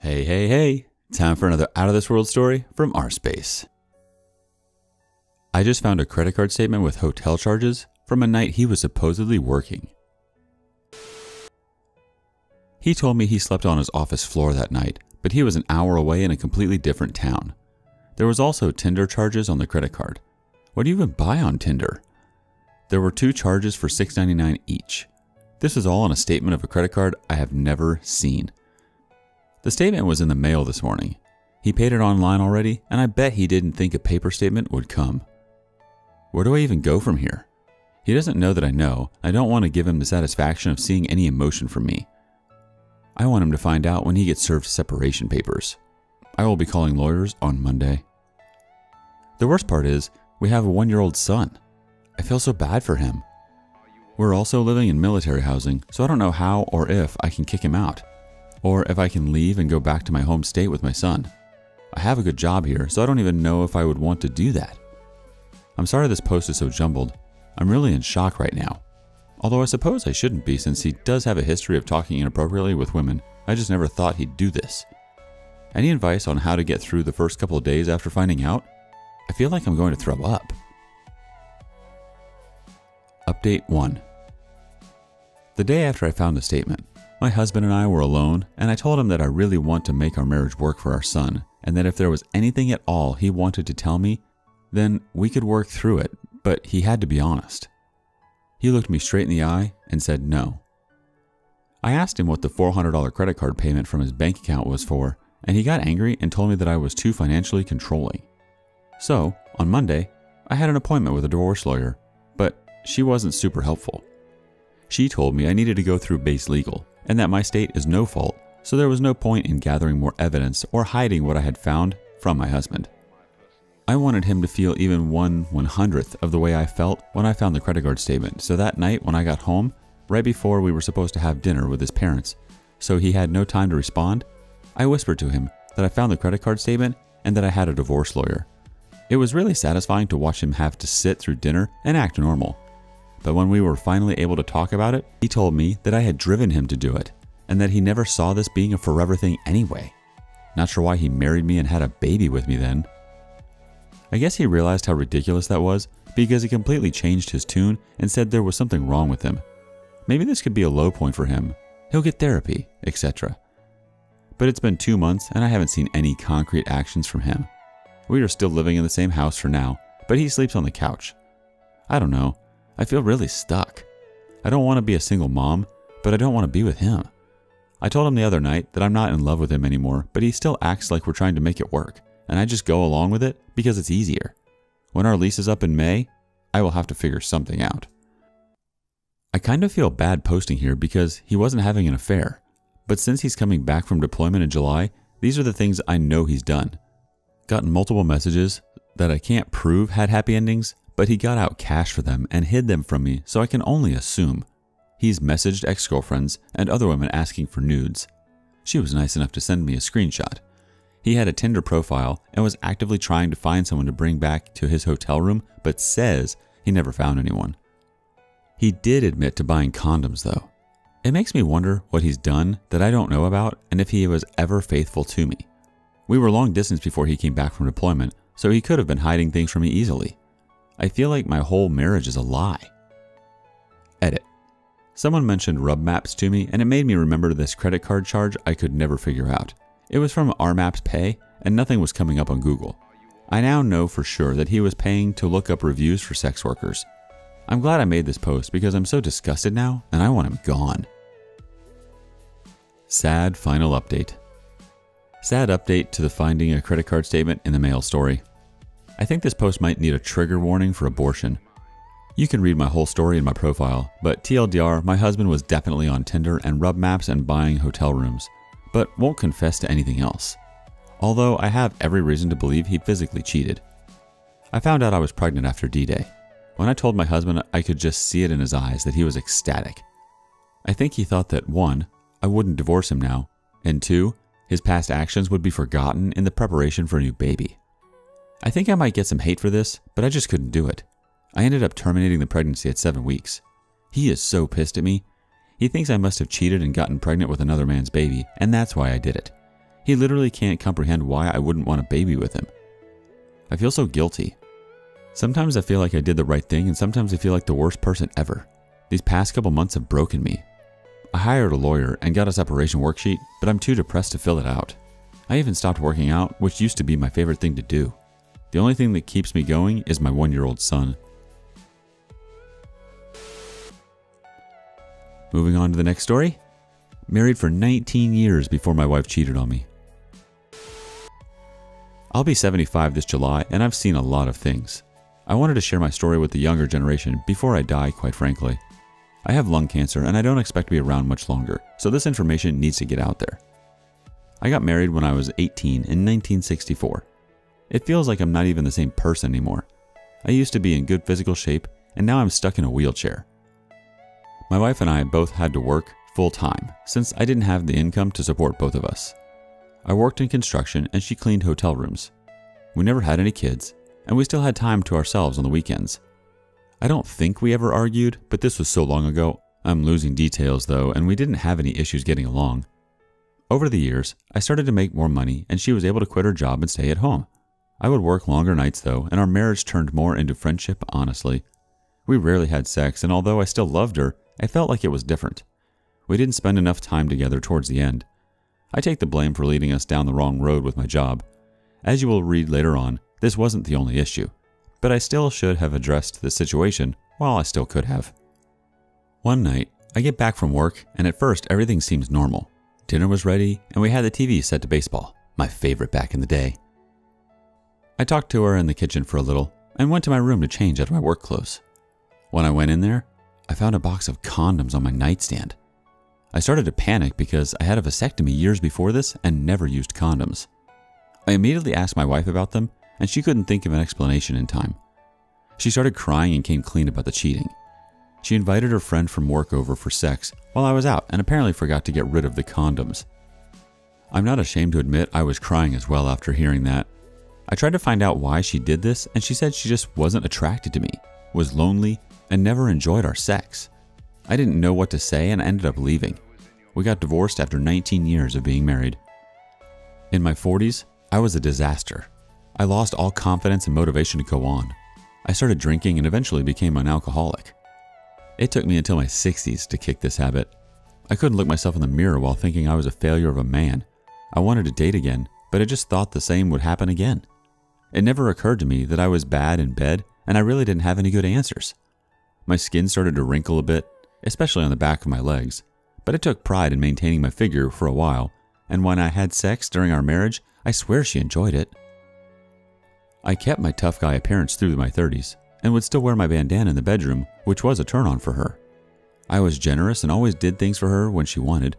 Hey, hey, hey. Time for another out of this world story from rSpace. I just found a credit card statement with hotel charges from a night he was supposedly working. He told me he slept on his office floor that night, but he was an hour away in a completely different town. There was also Tinder charges on the credit card. What do you even buy on Tinder? There were 2 charges for $6.99 each. This was all on a statement of a credit card I have never seen. The statement was in the mail this morning. He paid it online already, and I bet he didn't think a paper statement would come. Where do I even go from here? He doesn't know that I know. I don't want to give him the satisfaction of seeing any emotion from me. I want him to find out when he gets served separation papers. I will be calling lawyers on Monday. The worst part is, we have a 1-year-old son. I feel so bad for him. We're also living in military housing, so I don't know how or if I can kick him out, or if I can leave and go back to my home state with my son. I have a good job here, so I don't even know if I would want to do that. I'm sorry this post is so jumbled. I'm really in shock right now. Although I suppose I shouldn't be, since he does have a history of talking inappropriately with women. I just never thought he'd do this. Any advice on how to get through the first couple of days after finding out? I feel like I'm going to throw up. Update 1. The day after I found the statement, my husband and I were alone, and I told him that I really want to make our marriage work for our son, and that if there was anything at all he wanted to tell me, then we could work through it, but he had to be honest. He looked me straight in the eye and said no. I asked him what the $400 credit card payment from his bank account was for, and he got angry and told me that I was too financially controlling. So, on Monday, I had an appointment with a divorce lawyer, but she wasn't super helpful. She told me I needed to go through base legal, and that my state is no fault, so there was no point in gathering more evidence or hiding what I had found from my husband. I wanted him to feel even 1/100th of the way I felt when I found the credit card statement, so that night when I got home, right before we were supposed to have dinner with his parents, so he had no time to respond, I whispered to him that I found the credit card statement and that I had a divorce lawyer. It was really satisfying to watch him have to sit through dinner and act normal. But when we were finally able to talk about it, he told me that I had driven him to do it, and that he never saw this being a forever thing anyway. Not sure why he married me and had a baby with me then. I guess he realized how ridiculous that was, because he completely changed his tune and said there was something wrong with him. Maybe this could be a low point for him. He'll get therapy, etc. But it's been 2 months and I haven't seen any concrete actions from him. We are still living in the same house for now, but he sleeps on the couch. I don't know. I feel really stuck. I don't want to be a single mom, but I don't want to be with him. I told him the other night that I'm not in love with him anymore, but he still acts like we're trying to make it work, and I just go along with it because it's easier. When our lease is up in May, I will have to figure something out. I kind of feel bad posting here because he wasn't having an affair, but since he's coming back from deployment in July, these are the things I know he's done. Gotten multiple messages that I can't prove had happy endings, but he got out cash for them and hid them from me, so I can only assume. He's messaged ex-girlfriends and other women asking for nudes. She was nice enough to send me a screenshot. He had a Tinder profile and was actively trying to find someone to bring back to his hotel room, but says he never found anyone. He did admit to buying condoms though. It makes me wonder what he's done that I don't know about and if he was ever faithful to me. We were long distance before he came back from deployment, so he could have been hiding things from me easily. I feel like my whole marriage is a lie. Edit. Someone mentioned rub maps to me and it made me remember this credit card charge I could never figure out. It was from rMaps Pay and nothing was coming up on Google. I now know for sure that he was paying to look up reviews for sex workers. I'm glad I made this post because I'm so disgusted now and I want him gone. Sad final update. Sad update to the finding a credit card statement in the mail story. I think this post might need a trigger warning for abortion. You can read my whole story in my profile, but TLDR, my husband was definitely on Tinder and rub maps and buying hotel rooms, but won't confess to anything else. Although I have every reason to believe he physically cheated. I found out I was pregnant after D-Day. When I told my husband, I could just see it in his eyes that he was ecstatic. I think he thought that 1, I wouldn't divorce him now, and 2, his past actions would be forgotten in the preparation for a new baby. I think I might get some hate for this, but I just couldn't do it. I ended up terminating the pregnancy at 7 weeks. He is so pissed at me. He thinks I must have cheated and gotten pregnant with another man's baby, and that's why I did it. He literally can't comprehend why I wouldn't want a baby with him. I feel so guilty. Sometimes I feel like I did the right thing, and sometimes I feel like the worst person ever. These past couple months have broken me. I hired a lawyer and got a separation worksheet, but I'm too depressed to fill it out. I even stopped working out, which used to be my favorite thing to do. The only thing that keeps me going is my 1-year-old son. Moving on to the next story. Married for 19 years before my wife cheated on me. I'll be 75 this July, and I've seen a lot of things. I wanted to share my story with the younger generation before I die, quite frankly. I have lung cancer and I don't expect to be around much longer, so this information needs to get out there. I got married when I was 18 in 1964. It feels like I'm not even the same person anymore. I used to be in good physical shape, and now I'm stuck in a wheelchair. My wife and I both had to work full-time since I didn't have the income to support both of us. I worked in construction and she cleaned hotel rooms. We never had any kids, and we still had time to ourselves on the weekends. I don't think we ever argued, but this was so long ago. I'm losing details though, and we didn't have any issues getting along. Over the years, I started to make more money and she was able to quit her job and stay at home. I would work longer nights though, and our marriage turned more into friendship, honestly. We rarely had sex, and although I still loved her, I felt like it was different. We didn't spend enough time together towards the end. I take the blame for leading us down the wrong road with my job. As you will read later on, this wasn't the only issue, but I still should have addressed the situation while I still could have. One night, I get back from work, and at first everything seems normal. Dinner was ready, and we had the TV set to baseball, my favorite back in the day. I talked to her in the kitchen for a little, and went to my room to change out of my work clothes. When I went in there, I found a box of condoms on my nightstand. I started to panic because I had a vasectomy years before this and never used condoms. I immediately asked my wife about them, and she couldn't think of an explanation in time. She started crying and came clean about the cheating. She invited her friend from work over for sex while I was out and apparently forgot to get rid of the condoms. I'm not ashamed to admit I was crying as well after hearing that. I tried to find out why she did this, and she said she just wasn't attracted to me, was lonely, and never enjoyed our sex. I didn't know what to say and ended up leaving. We got divorced after 19 years of being married. In my 40s, I was a disaster. I lost all confidence and motivation to go on. I started drinking and eventually became an alcoholic. It took me until my 60s to kick this habit. I couldn't look myself in the mirror while thinking I was a failure of a man. I wanted to date again, but I just thought the same would happen again. It never occurred to me that I was bad in bed, and I really didn't have any good answers. My skin started to wrinkle a bit, especially on the back of my legs, but I took pride in maintaining my figure for a while, and when I had sex during our marriage, I swear she enjoyed it. I kept my tough guy appearance through my 30s, and would still wear my bandana in the bedroom, which was a turn-on for her. I was generous and always did things for her when she wanted.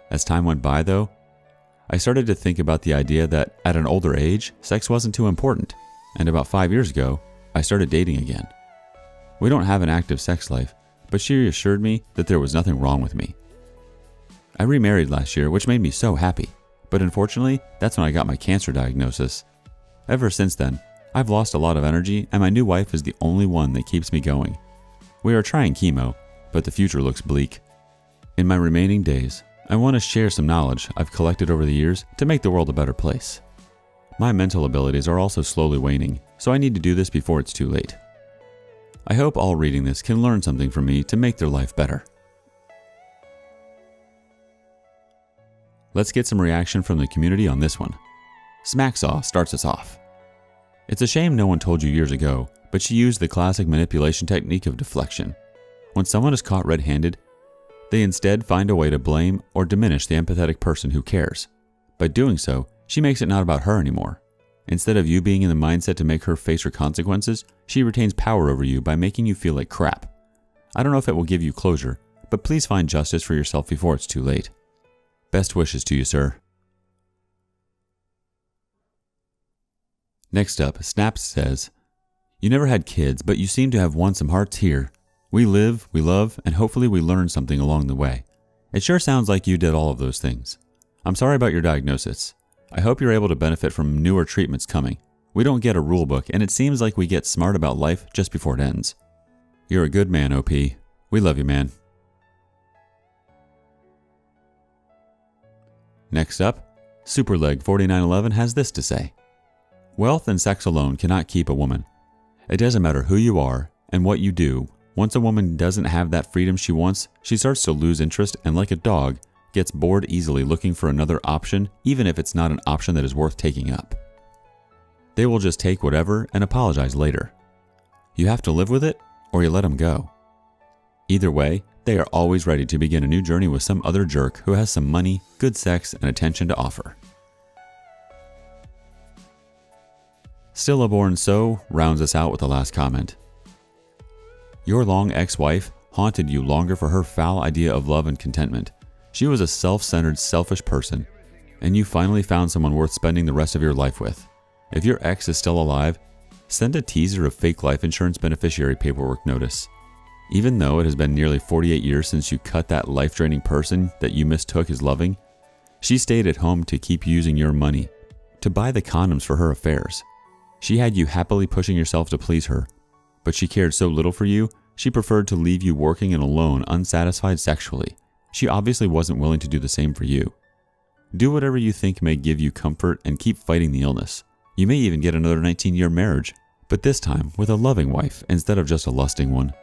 As time went by though, I started to think about the idea that at an older age, sex wasn't too important, and about 5 years ago, I started dating again. We don't have an active sex life, but she assured me that there was nothing wrong with me. I remarried last year, which made me so happy, but unfortunately, that's when I got my cancer diagnosis. Ever since then, I've lost a lot of energy, and my new wife is the only one that keeps me going. We are trying chemo, but the future looks bleak. In my remaining days, I want to share some knowledge I've collected over the years to make the world a better place. My mental abilities are also slowly waning, so I need to do this before it's too late. I hope all reading this can learn something from me to make their life better. Let's get some reaction from the community on this one. Smacksaw starts us off. It's a shame no one told you years ago, but she used the classic manipulation technique of deflection. When someone is caught red-handed, they instead find a way to blame or diminish the empathetic person who cares. By doing so, she makes it not about her anymore. Instead of you being in the mindset to make her face her consequences, she retains power over you by making you feel like crap. I don't know if it will give you closure, but please find justice for yourself before it's too late. Best wishes to you, sir. Next up, Snaps says, "You never had kids, but you seem to have won some hearts here. We live, we love, and hopefully we learn something along the way. It sure sounds like you did all of those things. I'm sorry about your diagnosis. I hope you're able to benefit from newer treatments coming. We don't get a rule book, and it seems like we get smart about life just before it ends. You're a good man, OP. We love you, man." Next up, Superleg4911 has this to say. Wealth and sex alone cannot keep a woman. It doesn't matter who you are and what you do. Once a woman doesn't have that freedom she wants, she starts to lose interest and, like a dog, gets bored easily looking for another option, even if it's not an option that is worth taking up. They will just take whatever and apologize later. You have to live with it, or you let them go. Either way, they are always ready to begin a new journey with some other jerk who has some money, good sex, and attention to offer. Stillaborn So rounds us out with the last comment. Your long ex-wife haunted you longer for her foul idea of love and contentment. She was a self-centered, selfish person, and you finally found someone worth spending the rest of your life with. If your ex is still alive, send a teaser of fake life insurance beneficiary paperwork notice. Even though it has been nearly 48 years since you cut that life-draining person that you mistook as loving, she stayed at home to keep using your money, to buy the condoms for her affairs. She had you happily pushing yourself to please her, but she cared so little for you, she preferred to leave you working and alone, unsatisfied sexually. She obviously wasn't willing to do the same for you. Do whatever you think may give you comfort and keep fighting the illness. You may even get another 19-year marriage, but this time with a loving wife instead of just a lusting one.